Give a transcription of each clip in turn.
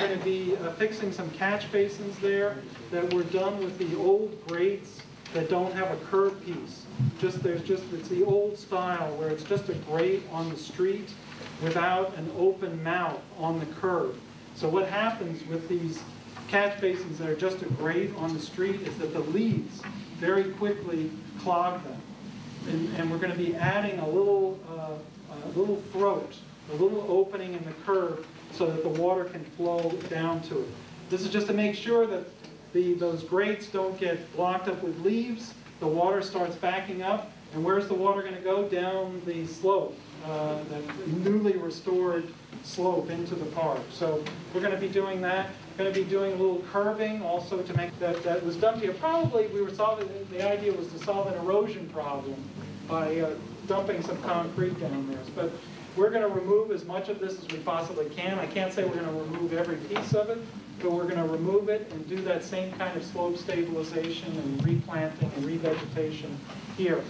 going to be fixing some catch basins there that were done with the old grates that don't have a curb piece. It's the old style where it's just a grate on the street without an open mouth on the curb. So what happens with these catch basins that are just a grate on the street is that the leaves very quickly clog them. And we're going to be adding a little throat, a little opening in the curb so that the water can flow down to it. This is just to make sure that those grates don't get blocked up with leaves. The water starts backing up, and where's the water going to go? Down the slope, that newly restored slope into the park. So we're going to be doing that. Going to be doing a little curbing also to make that was done here. Probably we were solving, the idea was to solve an erosion problem by dumping some concrete down there. But we're going to remove as much of this as we possibly can. I can't say we're going to remove every piece of it, but we're going to remove it and do that same kind of slope stabilization and replanting and revegetation here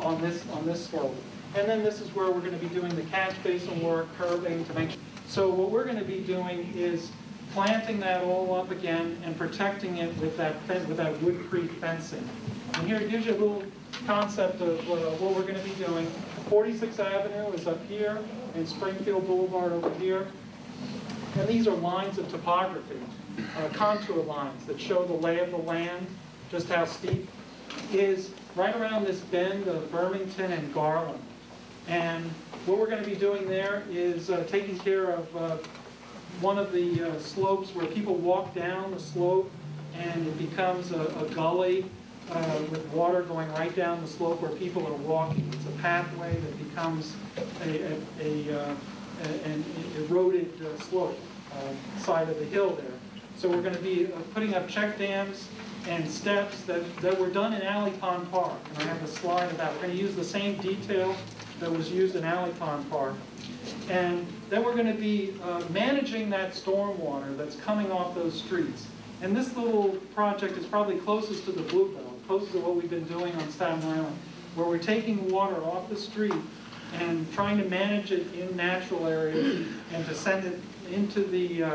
on this slope. And then this is where we're going to be doing the catch basin work, curbing to make sure. So what we're going to be doing is planting that all up again and protecting it with that woodcrete fencing. And here it gives you a little concept of what we're going to be doing. 46th Avenue is up here, and Springfield Boulevard over here. And these are lines of topography, contour lines that show the lay of the land, just how steep it is right around this bend of Burlington and Garland. And what we're going to be doing there is taking care of one of the slopes where people walk down the slope and it becomes a gully with water going right down the slope where people are walking. It's a pathway that becomes an eroded slope, side of the hill there. So we're going to be putting up check dams and steps that were done in Alley Pond Park. And I have a slide of that. We're going to use the same detail that was used in Alley Pond Park. And then we're going to be managing that stormwater that's coming off those streets. And this little project is probably closest to the Blue Belt, closest to what we've been doing on Staten Island, where we're taking water off the street and trying to manage it in natural areas and to send it into the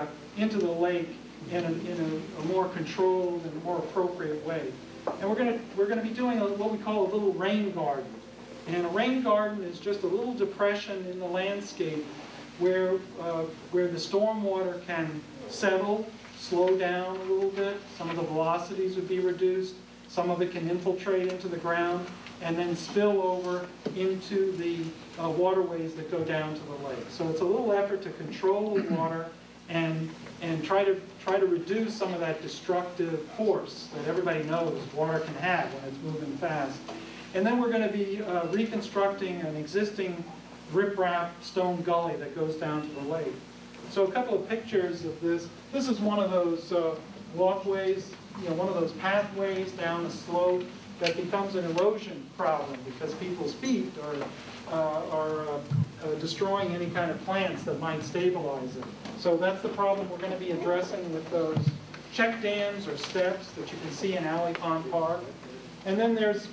lake in a more controlled and more appropriate way. And we're going to be doing what we call a little rain garden. And a rain garden is just a little depression in the landscape where the storm water can settle, slow down a little bit. Some of the velocities would be reduced. Some of it can infiltrate into the ground and then spill over into the waterways that go down to the lake. So it's a little effort to control the water and try to reduce some of that destructive force that everybody knows water can have when it's moving fast. And then we're going to be reconstructing an existing riprap stone gully that goes down to the lake. So a couple of pictures of this. This is one of those walkways, one of those pathways down the slope that becomes an erosion problem because people's feet are destroying any kind of plants that might stabilize it. So that's the problem we're going to be addressing with those check dams or steps that you can see in Alley Pond Park. And then there's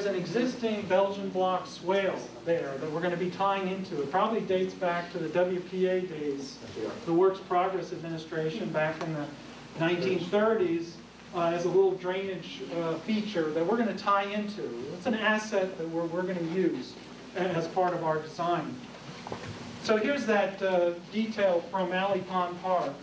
an existing Belgian block swale there that we're going to be tying into. It probably dates back to the WPA days, the Works Progress Administration back in the 1930s, as a little drainage feature that we're going to tie into. It's an asset that we're going to use as part of our design. So here's that detail from Alley Pond Park,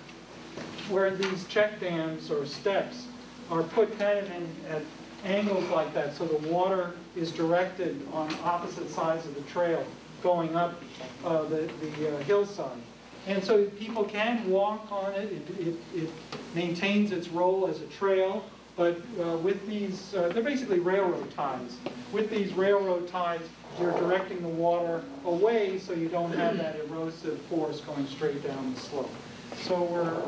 where these check dams or steps are put kind of at angles like that, so the water is directed on opposite sides of the trail going up the hillside. And so people can walk on it. It maintains its role as a trail, but with these, they're basically railroad ties. With these railroad ties, you're directing the water away so you don't have that erosive force going straight down the slope. So we're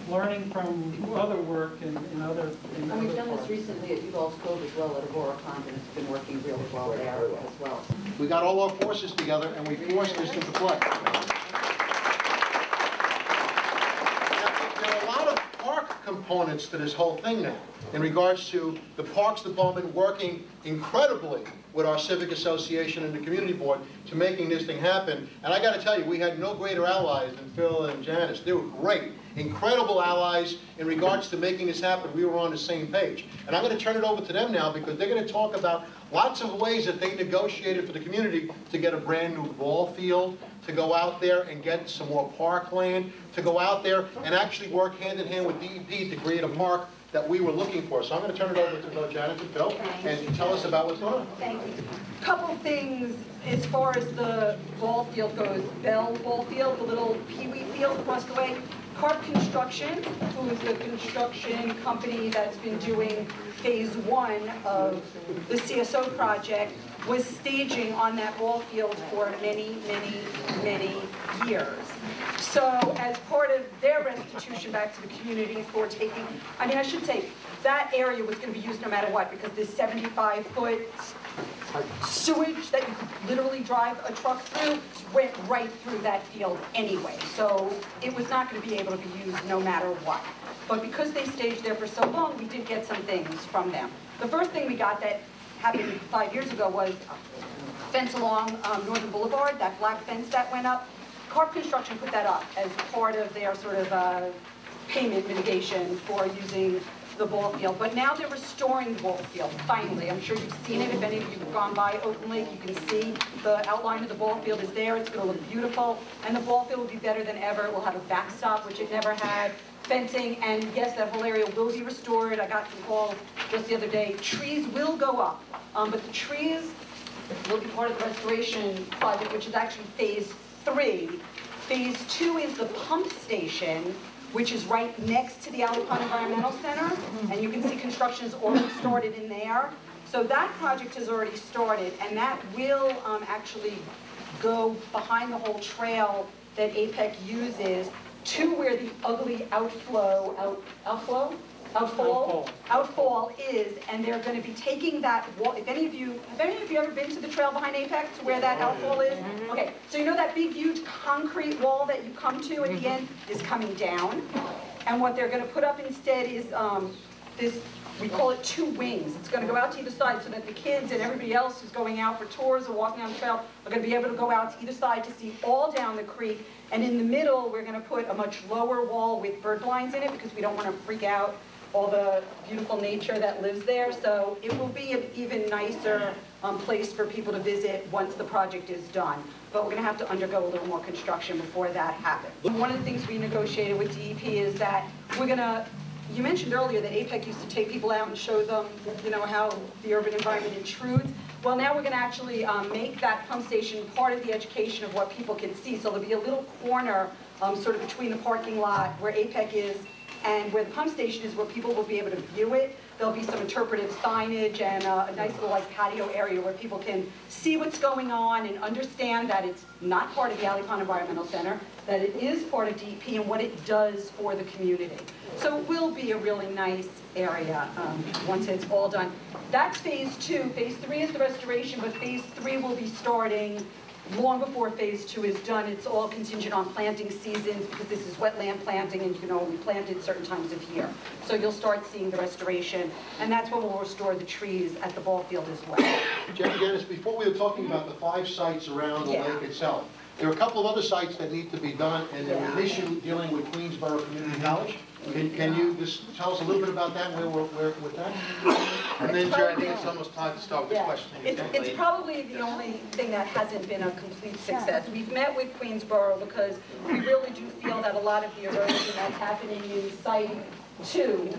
learning from other work in other And we've done this recently at Udall's Cove as well at Aurora Pond, and it's been working really well there as well. We got all our forces together and we forced this into play. There are a lot of park components to this whole thing now, in regards to the Parks Department working incredibly with our Civic Association and the Community Board to making this thing happen. And I got to tell you, we had no greater allies than Phil and Iannece. They were great, incredible allies in regards to making this happen. We were on the same page. And I'm going to turn it over to them now because they're going to talk about lots of ways that they negotiated for the community to get a brand new ball field, to go out there and get some more parkland, to go out there and actually work hand in hand with DEP to create a park that we were looking for. So I'm going to turn it over to both Janet and Phil and tell us about what's going on. Thank you. Couple things as far as the ball field goes. Bell Ball Field, the little pee-wee field across the way. Carp Construction, who is the construction company that's been doing phase 1 of the CSO project, was staging on that ball field for many, many, many years. So as part of their restitution back to the community for taking, I mean, I should say, that area was going to be used no matter what, because this 75-foot sewage that you could literally drive a truck through went right through that field anyway. So it was not going to be able to be used no matter what. But because they staged there for so long, we did get some things from them. The first thing we got that happened 5 years ago was fence along Northern Boulevard, that black fence that went up. Carp Construction put that up as part of their sort of payment mitigation for using the ball field. But now they're restoring the ball field, finally. I'm sure you've seen it. If any of you have gone by Oakland Lake, you can see the outline of the ball field is there. It's going to look beautiful. And the ball field will be better than ever. It will have a backstop, which it never had. Fencing, and yes, that whole area will be restored. I got some calls just the other day. Trees will go up, but the trees will be part of the restoration project, which is actually phase 3. Phase 2 is the pump station, which is right next to the Alipon Environmental Center, and you can see construction has already started in there. So that project has already started, and that will actually go behind the whole trail that APEC uses to where the ugly outfall is, and they're going to be taking that wall. If any of you, have any of you ever been to the trail behind APEC to where that outfall is? Okay, so you know that big, huge concrete wall that you come to at the end is coming down, and what they're going to put up instead is this, we call it 2 wings. It's going to go out to either side so that the kids and everybody else who's going out for tours or walking on the trail are going to be able to go out to either side to see all down the creek. And in the middle, we're going to put a much lower wall with bird blinds in it because we don't want to freak out all the beautiful nature that lives there. So it will be an even nicer place for people to visit once the project is done. But we're going to have to undergo a little more construction before that happens. One of the things we negotiated with DEP is that we're going to, you mentioned earlier that APEC used to take people out and show them, you know, how the urban environment intrudes. Well, now we're going to actually make that pump station part of the education of what people can see. So there'll be a little corner sort of between the parking lot where APEC is and where the pump station is, where people will be able to view it. There'll be some interpretive signage and a nice little like patio area where people can see what's going on and understand that it's not part of the Alipon Environmental Center, that it is part of DEP and what it does for the community. So it will be a really nice area once it's all done. That's phase 2. Phase 3 is the restoration, but phase 3 will be starting long before phase 2 is done. It's all contingent on planting seasons because this is wetland planting and you can only plant it certain times of year. So you'll start seeing the restoration, and that's when we'll restore the trees at the ball field as well. Iannece, before we were talking about the 5 sites around the lake itself, there are a couple of other sites that need to be done, and there's an issue dealing with Queensborough Community College. Can you just tell us a little bit about that, where we're with that? And then, Joe, I think it's almost time to start with questioning. It's probably the only thing that hasn't been a complete success. We've met with Queensborough because we really do feel that a lot of the erosion that's happening in Site 2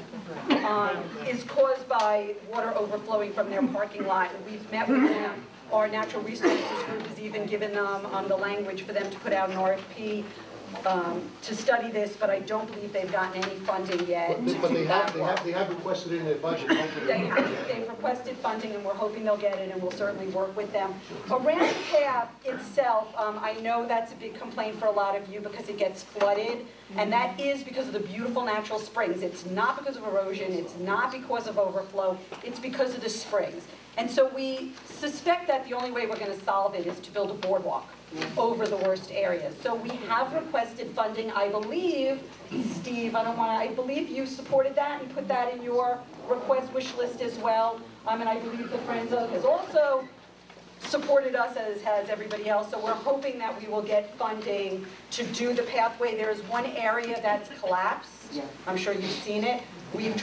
is caused by water overflowing from their parking lot. We've met with them. Our natural resources group has even given them the language for them to put out an RFP to study this, but I don't believe they've gotten any funding yet. But they have requested it in their budget. They've requested funding, and we're hoping they'll get it, and we'll certainly work with them. Around the path itself, I know that's a big complaint for a lot of you because it gets flooded, and that is because of the beautiful natural springs. It's not because of erosion, it's not because of overflow, it's because of the springs. And so we suspect that the only way we're going to solve it is to build a boardwalk over the worst areas. So we have requested funding, I believe, Steve, I believe you supported that and put that in your request wish list as well. And I believe the Friends of has also supported us, as has everybody else. So we're hoping that we will get funding to do the pathway. There's one area that's collapsed. I'm sure you've seen it. We've